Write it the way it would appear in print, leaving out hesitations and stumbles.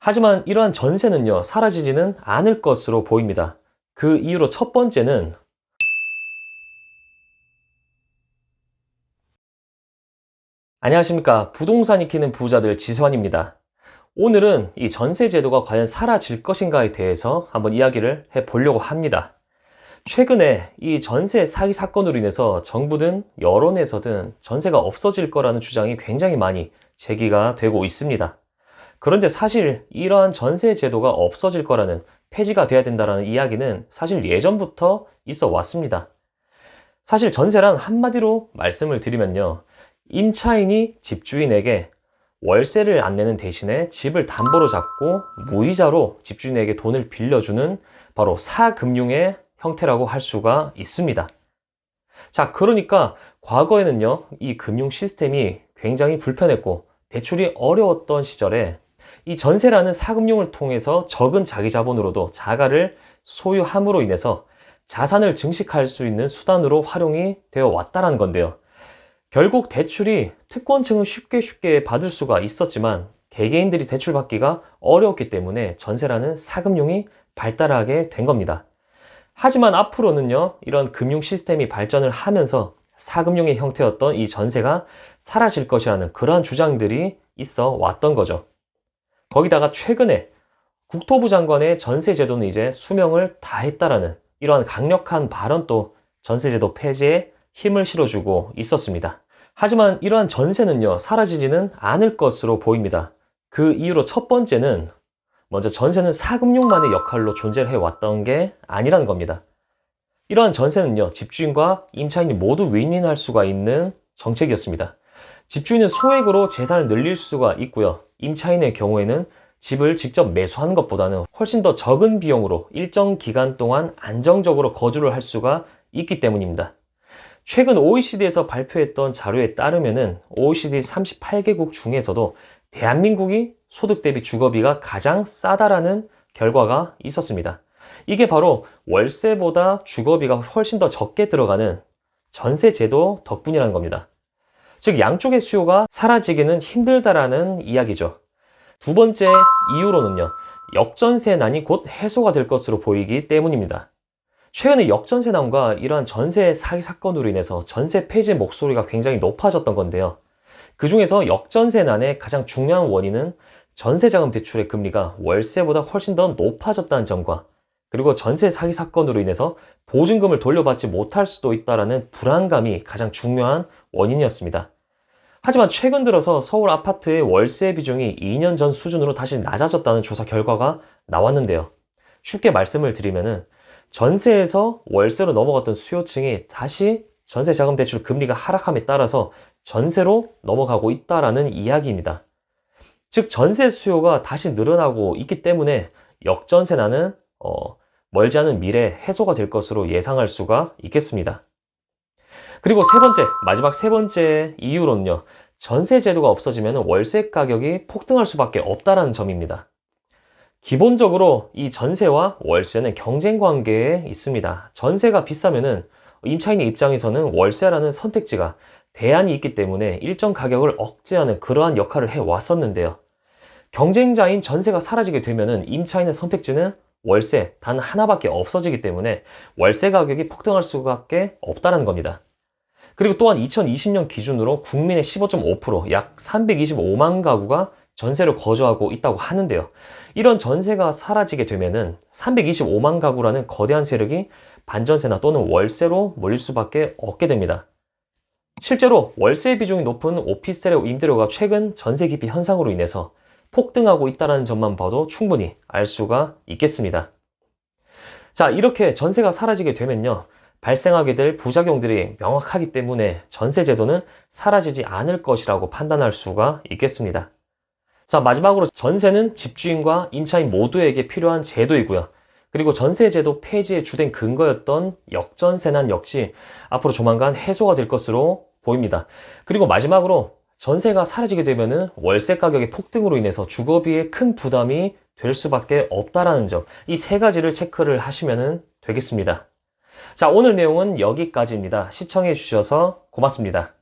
하지만 이러한 전세는요, 사라지지는 않을 것으로 보입니다. 그 이유로 첫 번째는 안녕하십니까. 부동산 익히는 부자들 지수환입니다. 오늘은 이 전세 제도가 과연 사라질 것인가에 대해서 한번 이야기를 해보려고 합니다. 최근에 이 전세 사기 사건으로 인해서 정부든 여론에서든 전세가 없어질 거라는 주장이 굉장히 많이 제기가 되고 있습니다. 그런데 사실 이러한 전세 제도가 없어질 거라는, 폐지가 돼야 된다는 이야기는 사실 예전부터 있어 왔습니다. 사실 전세란 한마디로 말씀을 드리면요, 임차인이 집주인에게 월세를 안 내는 대신에 집을 담보로 잡고 무이자로 집주인에게 돈을 빌려주는 바로 사금융의 형태라고 할 수가 있습니다. 자, 그러니까 과거에는요, 이 금융 시스템이 굉장히 불편했고 대출이 어려웠던 시절에 이 전세라는 사금융을 통해서 적은 자기 자본으로도 자가를 소유함으로 인해서 자산을 증식할 수 있는 수단으로 활용이 되어 왔다는 건데요. 결국 대출이 특권층은 쉽게 받을 수가 있었지만 개개인들이 대출받기가 어려웠기 때문에 전세라는 사금융이 발달하게 된 겁니다. 하지만 앞으로는요, 이런 금융 시스템이 발전을 하면서 사금융의 형태였던 이 전세가 사라질 것이라는 그러한 주장들이 있어 왔던 거죠. 거기다가 최근에 국토부 장관의 전세 제도는 이제 수명을 다했다라는 이러한 강력한 발언도 전세제도 폐지에 힘을 실어주고 있었습니다. 하지만 이러한 전세는요, 사라지지는 않을 것으로 보입니다. 그 이유로 첫 번째는 먼저 전세는 사금융만의 역할로 존재를 해왔던 게 아니라는 겁니다. 이러한 전세는요, 집주인과 임차인이 모두 윈윈할 수가 있는 정책이었습니다. 집주인은 소액으로 재산을 늘릴 수가 있고요, 임차인의 경우에는 집을 직접 매수하는 것보다는 훨씬 더 적은 비용으로 일정 기간 동안 안정적으로 거주를 할 수가 있기 때문입니다. 최근 OECD에서 발표했던 자료에 따르면은 OECD 38개국 중에서도 대한민국이 소득 대비 주거비가 가장 싸다라는 결과가 있었습니다. 이게 바로 월세보다 주거비가 훨씬 더 적게 들어가는 전세 제도 덕분이라는 겁니다. 즉, 양쪽의 수요가 사라지기는 힘들다라는 이야기죠. 두 번째 이유로는요, 역전세난이 곧 해소가 될 것으로 보이기 때문입니다. 최근에 역전세난과 이러한 전세 사기 사건으로 인해서 전세 폐지 목소리가 굉장히 높아졌던 건데요. 그 중에서 역전세난의 가장 중요한 원인은 전세자금 대출의 금리가 월세보다 훨씬 더 높아졌다는 점과, 그리고 전세 사기 사건으로 인해서 보증금을 돌려받지 못할 수도 있다는 불안감이 가장 중요한 원인이었습니다. 하지만 최근 들어서 서울 아파트의 월세 비중이 2년 전 수준으로 다시 낮아졌다는 조사 결과가 나왔는데요. 쉽게 말씀을 드리면은 전세에서 월세로 넘어갔던 수요층이 다시 전세자금 대출 금리가 하락함에 따라서 전세로 넘어가고 있다라는 이야기입니다. 즉, 전세 수요가 다시 늘어나고 있기 때문에 역전세난은 멀지 않은 미래에 해소가 될 것으로 예상할 수가 있겠습니다. 그리고 마지막 세 번째 이유로는요, 전세 제도가 없어지면 월세 가격이 폭등할 수밖에 없다는 점입니다. 기본적으로 이 전세와 월세는 경쟁 관계에 있습니다. 전세가 비싸면은 임차인의 입장에서는 월세라는 선택지가 대안이 있기 때문에 일정 가격을 억제하는 그러한 역할을 해왔었는데요. 경쟁자인 전세가 사라지게 되면은 임차인의 선택지는 월세 단 하나밖에 없어지기 때문에 월세 가격이 폭등할 수밖에 없다는 겁니다. 그리고 또한 2020년 기준으로 국민의 15.5%, 약 325만 가구가 전세로 거주하고 있다고 하는데요. 이런 전세가 사라지게 되면은 325만 가구라는 거대한 세력이 반전세나 또는 월세로 몰릴 수밖에 없게 됩니다. 실제로 월세 비중이 높은 오피스텔의 임대료가 최근 전세 기피 현상으로 인해서 폭등하고 있다는 점만 봐도 충분히 알 수가 있겠습니다. 자, 이렇게 전세가 사라지게 되면요, 발생하게 될 부작용들이 명확하기 때문에 전세 제도는 사라지지 않을 것이라고 판단할 수가 있겠습니다. 자, 마지막으로 전세는 집주인과 임차인 모두에게 필요한 제도이고요. 그리고 전세 제도 폐지의 주된 근거였던 역전세난 역시 앞으로 조만간 해소가 될 것으로 보입니다. 그리고 마지막으로 전세가 사라지게 되면은 월세 가격의 폭등으로 인해서 주거비에 큰 부담이 될 수밖에 없다라는 점, 이 세 가지를 체크를 하시면 되겠습니다. 자, 오늘 내용은 여기까지입니다. 시청해 주셔서 고맙습니다.